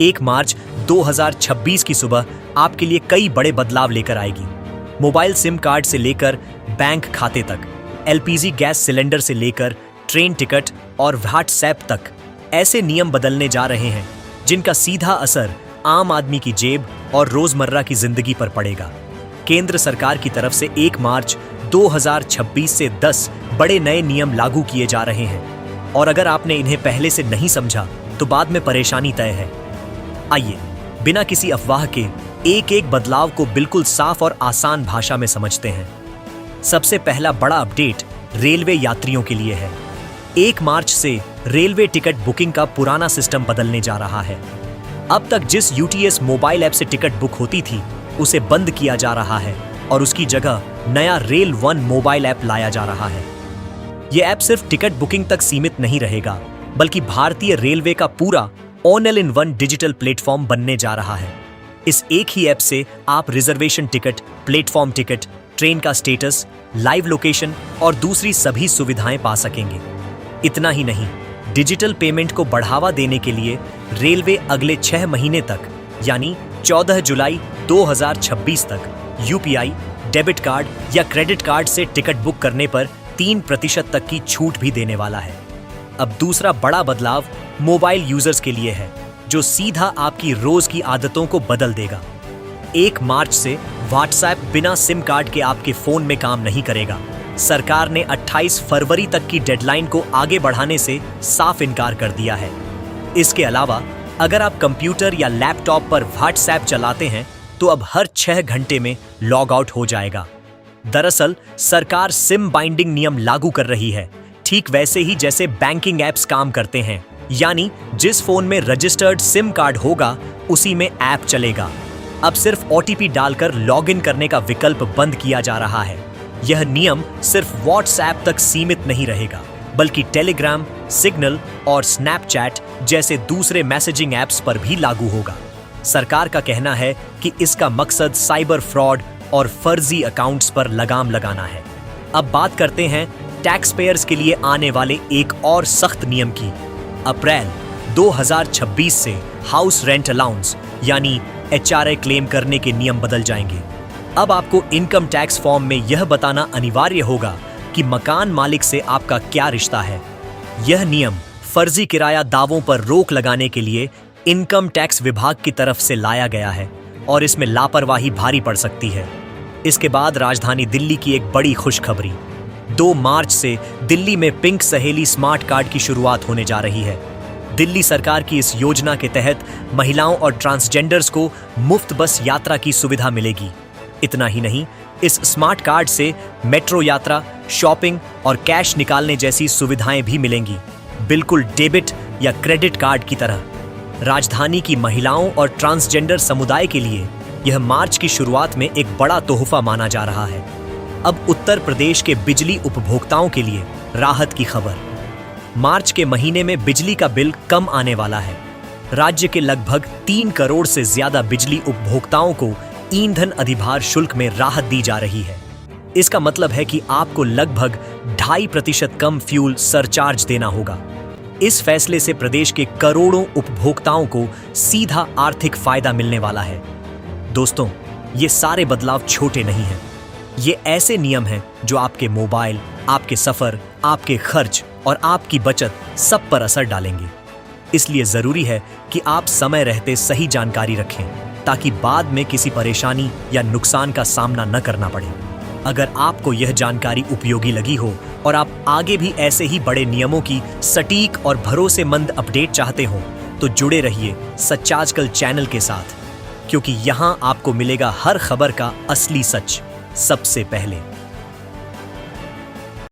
1 मार्च 2026 की सुबह आपके लिए कई बड़े बदलाव लेकर आएगी। मोबाइल सिम कार्ड से लेकर बैंक खाते तक, एलपीजी गैस सिलेंडर से लेकर ट्रेन टिकट और व्हाट्सएप तक ऐसे नियम बदलने जा रहे हैं जिनका सीधा असर आम आदमी की जेब और रोजमर्रा की जिंदगी पर पड़ेगा। केंद्र सरकार की तरफ से 1 मार्च 2026 से 10 बड़े नए नियम लागू किए जा रहे हैं और अगर आपने इन्हें पहले से नहीं समझा तो बाद में परेशानी तय है। आइए बिना किसी अफवाह के एक एक बदलाव को बिल्कुल साफ और आसान भाषा में समझते हैं। सबसे पहला बड़ा अपडेट रेलवे यात्रियों के लिए है। 1 मार्च से रेलवे टिकट बुकिंग का पुराना सिस्टम बदलने जा रहा है। अब तक जिस यूटीएस मोबाइल ऐप से टिकट बुक होती थी उसे बंद किया जा रहा है और उसकी जगह नया रेल वन मोबाइल ऐप लाया जा रहा है। यह ऐप सिर्फ टिकट बुकिंग तक सीमित नहीं रहेगा बल्कि भारतीय रेलवे का पूरा all in one digital platform बनने जा रहा है। इस एक ही ऐप से आप reservation ticket, platform ticket, train का स्टेटस, लाइव लोकेशन और दूसरी सभी सुविधाएं पा सकेंगे। इतना ही नहीं, डिजिटल पेमेंट को बढ़ावा देने के लिए रेलवे अगले 6 महीने तक यानी 14 जुलाई 2026 तक यूपीआई, डेबिट कार्ड या क्रेडिट कार्ड से टिकट बुक करने पर 3% तक की छूट भी देने वाला है। अब दूसरा बड़ा बदलाव मोबाइल यूजर्स के लिए है जो सीधा आपकी रोज की आदतों को बदल देगा। 1 मार्च से व्हाट्सएप बिना सिम कार्ड के आपके फोन में काम नहीं करेगा। सरकार ने 28 फरवरी तक की डेडलाइन को आगे बढ़ाने से साफ इनकार कर दिया है। इसके अलावा अगर आप कंप्यूटर या लैपटॉप पर व्हाट्सएप चलाते हैं तो अब हर 6 घंटे में लॉग आउट हो जाएगा। दरअसल सरकार सिम बाइंडिंग नियम लागू कर रही है, ठीक वैसे ही जैसे बैंकिंग ऐप्स काम करते हैं, यानी जिस फोन में रजिस्टर्ड सिम कार्ड होगा उसी में ऐप चलेगा। अब सिर्फ ओटीपी डालकर लॉगिन करने का विकल्प बंद किया जा रहा है। यह नियम सिर्फ व्हाट्सएप तक सीमित नहीं रहेगा बल्कि टेलीग्राम, सिग्नल और स्नैपचैट जैसे दूसरे मैसेजिंग ऐप्स पर भी लागू होगा। सरकार का कहना है कि इसका मकसद साइबर फ्रॉड और फर्जी अकाउंट्स पर लगाम लगाना है। अब बात करते हैं टैक्स पेयर्स के लिए आने वाले एक और सख्त नियम की। अप्रैल 2026 से हाउस रेंट अलाउंस यानी एचआरए क्लेम करने के नियम बदल जाएंगे। अब आपको इनकम टैक्स फॉर्म में यह बताना अनिवार्य होगा कि मकान मालिक से आपका क्या रिश्ता है। यह नियम फर्जी किराया दावों पर रोक लगाने के लिए इनकम टैक्स विभाग की तरफ से लाया गया है और इसमें लापरवाही भारी पड़ सकती है। इसके बाद राजधानी दिल्ली की एक बड़ी खुशखबरी। 2 मार्च से दिल्ली में पिंक सहेली स्मार्ट कार्ड की शुरुआत होने जा रही है। दिल्ली सरकार की इस योजना के तहत महिलाओं और ट्रांसजेंडर्स को मुफ्त बस यात्रा की सुविधा मिलेगी। इतना ही नहीं, इस स्मार्ट कार्ड से मेट्रो यात्रा, शॉपिंग और कैश निकालने जैसी सुविधाएं भी मिलेंगी, बिल्कुल डेबिट या क्रेडिट कार्ड की तरह। राजधानी की महिलाओं और ट्रांसजेंडर समुदाय के लिए यह मार्च की शुरुआत में एक बड़ा तोहफा माना जा रहा है। अब उत्तर प्रदेश के बिजली उपभोक्ताओं के लिए राहत की खबर। मार्च के महीने में बिजली का बिल कम आने वाला है। राज्य के लगभग 3 करोड़ से ज्यादा बिजली उपभोक्ताओं को ईंधन अधिभार शुल्क में राहत दी जा रही है। इसका मतलब है कि आपको लगभग 2.5% कम फ्यूल सरचार्ज देना होगा। इस फैसले से प्रदेश के करोड़ों उपभोक्ताओं को सीधा आर्थिक फायदा मिलने वाला है। दोस्तों, ये सारे बदलाव छोटे नहीं हैं। ये ऐसे नियम हैं जो आपके मोबाइल, आपके सफर, आपके खर्च और आपकी बचत सब पर असर डालेंगे। इसलिए जरूरी है कि आप समय रहते सही जानकारी रखें ताकि बाद में किसी परेशानी या नुकसान का सामना न करना पड़े। अगर आपको यह जानकारी उपयोगी लगी हो और आप आगे भी ऐसे ही बड़े नियमों की सटीक और भरोसेमंद अपडेट चाहते हो तो जुड़े रहिए सच आजकल चैनल के साथ, क्योंकि यहाँ आपको मिलेगा हर खबर का असली सच सबसे पहले।